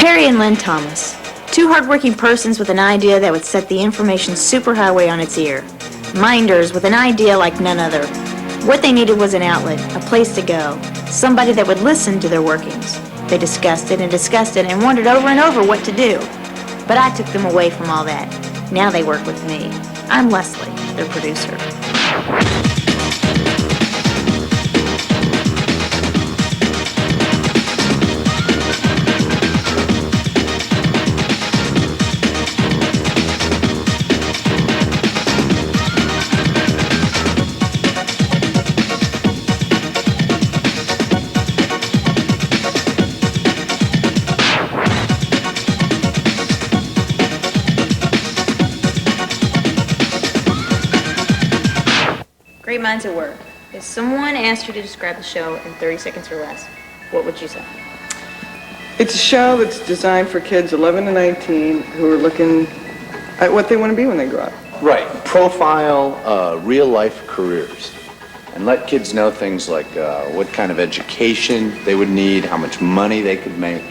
Terry and Lynn Thomas, two hardworking persons with an idea that would set the information superhighway on its ear. Minders with an idea like none other. What they needed was an outlet, a place to go, somebody that would listen to their workings. They discussed it and wondered over and over what to do. But I took them away from all that. Now they work with me. I'm Leslie, their producer. Great minds at work. If someone asked you to describe the show in 30 seconds or less, what would you say? It's a show that's designed for kids 11 to 19 who are looking at what they want to be when they grow up. Right. Profile real-life careers and let kids know things like what kind of education they would need, how much money they could make.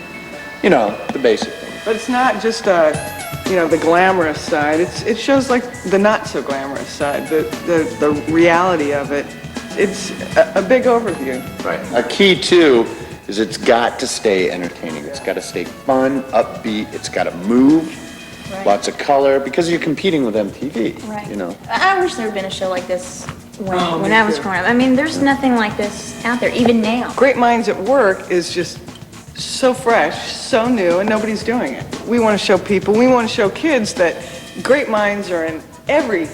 You know, the basic things. But it's not just the glamorous side. It shows like the not so glamorous side, the reality of it. It's a big overview. Right. A key too is it's got to stay entertaining. It's got to stay fun, upbeat. It's got to move. Right. Lots of color because you're competing with MTV. Right. You know. I wish there had been a show like this when I was growing up. I mean, there's nothing like this out there even now. Great Minds at Work is just so fresh, so new, and nobody's doing it. We want to show people, we want to show kids that great minds are in every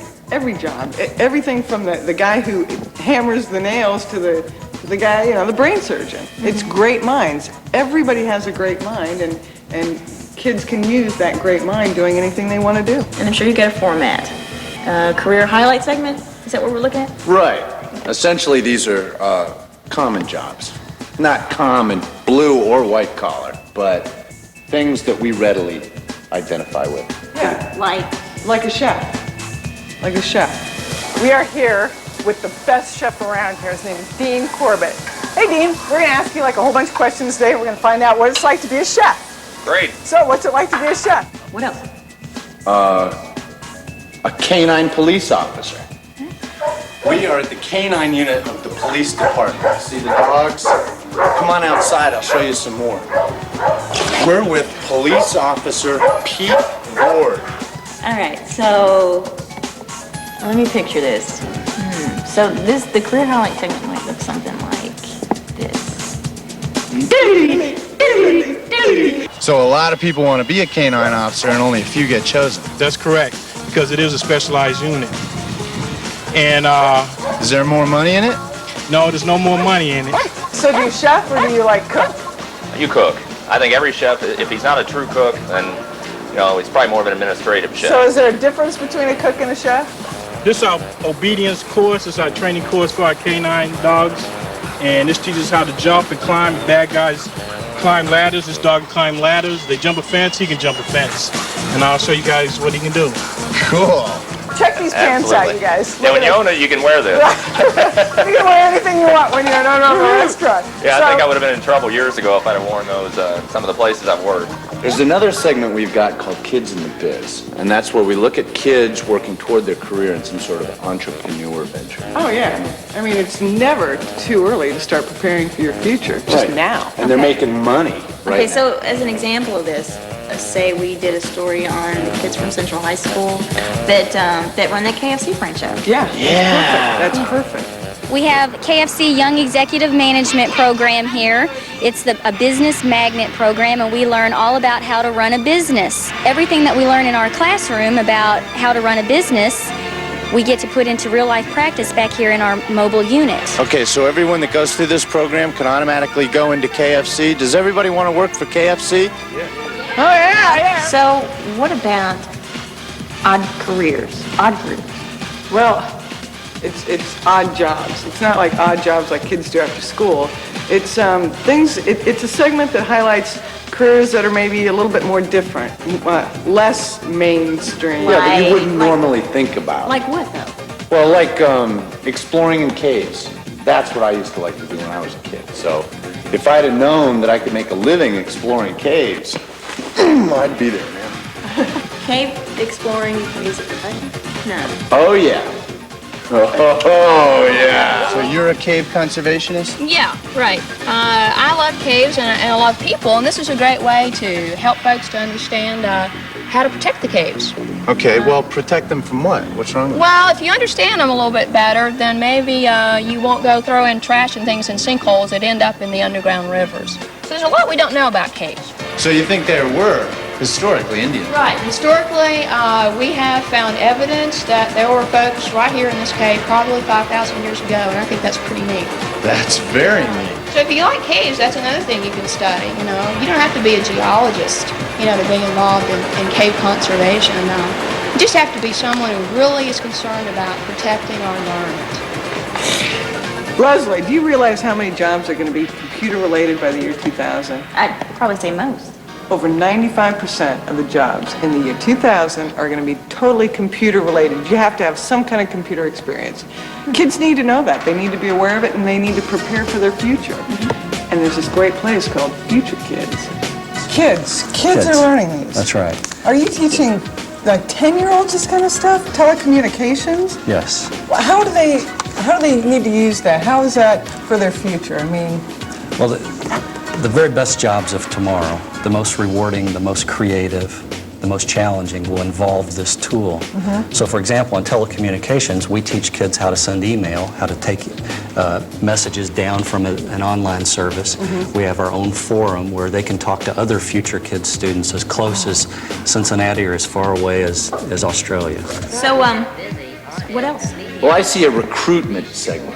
job. Everything from the guy who hammers the nails to the guy, the brain surgeon. Mm-hmm. It's great minds. Everybody has a great mind, and kids can use that great mind doing anything they want to do. And I'm sure you get a format. Career highlight segment? Is that what we're looking at? Right. Essentially, these are common jobs. Not common blue or white collar, but things that we readily identify with. Yeah. Like a chef. Like a chef. We are here with the best chef around here. His name is Dean Corbett. Hey, Dean, we're going to ask you like a whole bunch of questions today. We're going to find out what it's like to be a chef. Great. So, what's it like to be a chef? What else? A canine police officer. We are at the canine unit of the police department. See the dogs? Come on outside, I'll show you some more. We're with police officer Pete Ward. All right, so let me picture this. So the career highlight segment might look something like this. So a lot of people want to be a canine officer and only a few get chosen. That's correct, because it is a specialized unit. And is there more money in it? No, there's no more money in it. So do you chef or do you cook? You cook. I think every chef, if he's not a true cook, then he's probably more of an administrative chef. So is there a difference between a cook and a chef? This is our obedience course. This is our training course for our canine dogs. And this teaches how to jump and climb. Bad guys climb ladders. This dog can climb ladders. They jump a fence. He can jump a fence. And I'll show you guys what he can do. Cool. Check these pants out, you guys. Yeah, when you own it, you can wear this. You can wear anything you want when you're in a restaurant. Yeah, I think I would have been in trouble years ago if I'd have worn those some of the places I've worked. There's another segment we've got called Kids in the Biz, and that's where we look at kids working toward their career in some sort of entrepreneur venture. Oh, yeah. I mean, it's never too early to start preparing for your future, just now. And they're making money right Okay, so as an example of this, say we did a story on the kids from Central High School that run that KFC franchise. Yeah. Yeah. That's perfect. We have KFC Young Executive Management Program here. It's a business magnet program, and we learn all about how to run a business. Everything that we learn in our classroom about how to run a business, we get to put into real-life practice back here in our mobile unit. Okay, so everyone that goes through this program can automatically go into KFC. Does everybody want to work for KFC? Yeah. Oh, yeah. So what about odd careers, odd groups? Well, it's odd jobs. It's not like odd jobs like kids do after school. It's it's a segment that highlights careers that are maybe a little bit more different, less mainstream. Yeah, that you wouldn't normally think about. Like what, though? Well, like exploring in caves. That's what I used to like to do when I was a kid. So if I'd have known that I could make a living exploring caves, I'd be there, man. Cave exploring is a profession? No. Oh, yeah. Oh, yeah. So you're a cave conservationist? Yeah, right. I love caves and I love people, and this is a great way to help folks to understand how to protect the caves. Okay, well, protect them from what? What's wrong with Well, if you understand them a little bit better, then maybe you won't go throwing trash and things in sinkholes that end up in the underground rivers. So there's a lot we don't know about caves. it? So you think there were, historically, Indians? Right. Historically, we have found evidence that there were folks right here in this cave probably 5,000 years ago, and I think that's pretty neat. That's very neat. So if you like caves, that's another thing you can study, you know. You don't have to be a geologist, you know, to be involved in cave conservation. You just have to be someone who really is concerned about protecting our environment. Leslie, do you realize how many jobs are going to be computer-related by the year 2000? I'd probably say most. Over 95% of the jobs in the year 2000 are going to be totally computer-related. You have to have some kind of computer experience. Kids need to know that. They need to be aware of it, and they need to prepare for their future. And there's this great place called Future Kids. Kids are learning these. That's right. Are you teaching like 10-year-olds this kind of stuff? Telecommunications? Yes. How do they need to use that? How is that for their future? I mean, Well, the very best jobs of tomorrow, the most rewarding, the most creative, the most challenging will involve this tool. So for example, in telecommunications, we teach kids how to send email, how to take messages down from an online service. We have our own forum where they can talk to other Future Kids students as close as Cincinnati or as far away as Australia. So, what else? Well, I see a recruitment segment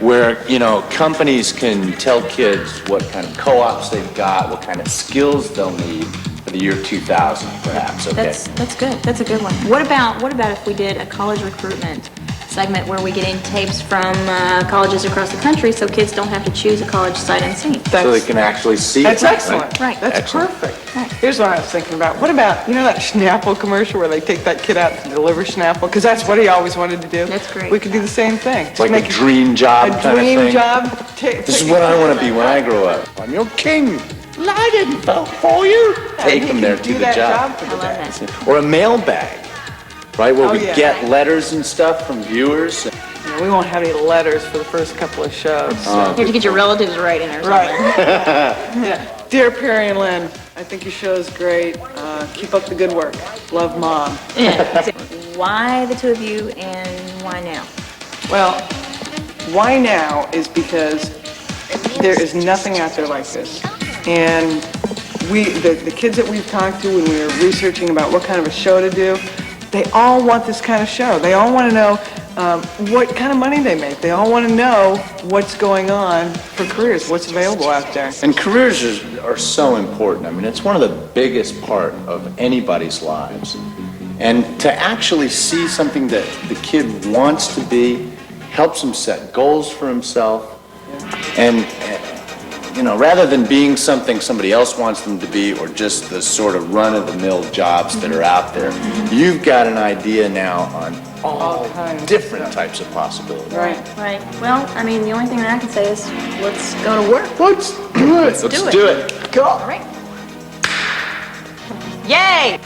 where, you know, companies can tell kids what kind of co-ops they've got, what kind of skills they'll need for the year 2000, perhaps. Okay. That's good. That's a good one. What about if we did a college recruitment segment where we get in tapes from colleges across the country so kids don't have to choose a college sight unseen? So they can actually see that's it. excellent. Right. That's Excellent. perfect. Here's what I was thinking about. What about, you know that Snapple commercial where they take that kid out to deliver Snapple? Because that's what he always wanted to do. That's great. We could do the same thing. It's like a dream job kind of dream thing. job. This is what I want to be when I grow up. I'm your king. I didn't vote for you. Take them there to do the that job. for I the love day. that. Or a mailbag, right, where Oh, we yeah. get letters and stuff from viewers. You know, we won't have any letters for the first couple of shows. You have to get your relatives right in there. Right. Yeah. Dear Perry and Lynn, I think your show is great. Keep up the good work. Love, Mom. Why the two of you and why now? Well, why now is because there is nothing out there like this. And the kids that we've talked to when we were researching about what kind of a show to do, they all want this kind of show. They all want to know what kind of money they make. They all want to know what's going on for careers, what's available out there. And careers are so important. I mean, it's one of the biggest part of anybody's lives. And to actually see something that the kid wants to be, helps him set goals for himself, and you know, rather than being something somebody else wants them to be or just the sort of run-of-the-mill jobs that are out there, you've got an idea now on all kinds of different types of possibilities. Right. Right. Well, I mean, the only thing that I can say is let's go to work. Let's do it. Let's do it. do it. Go. All right. Yay!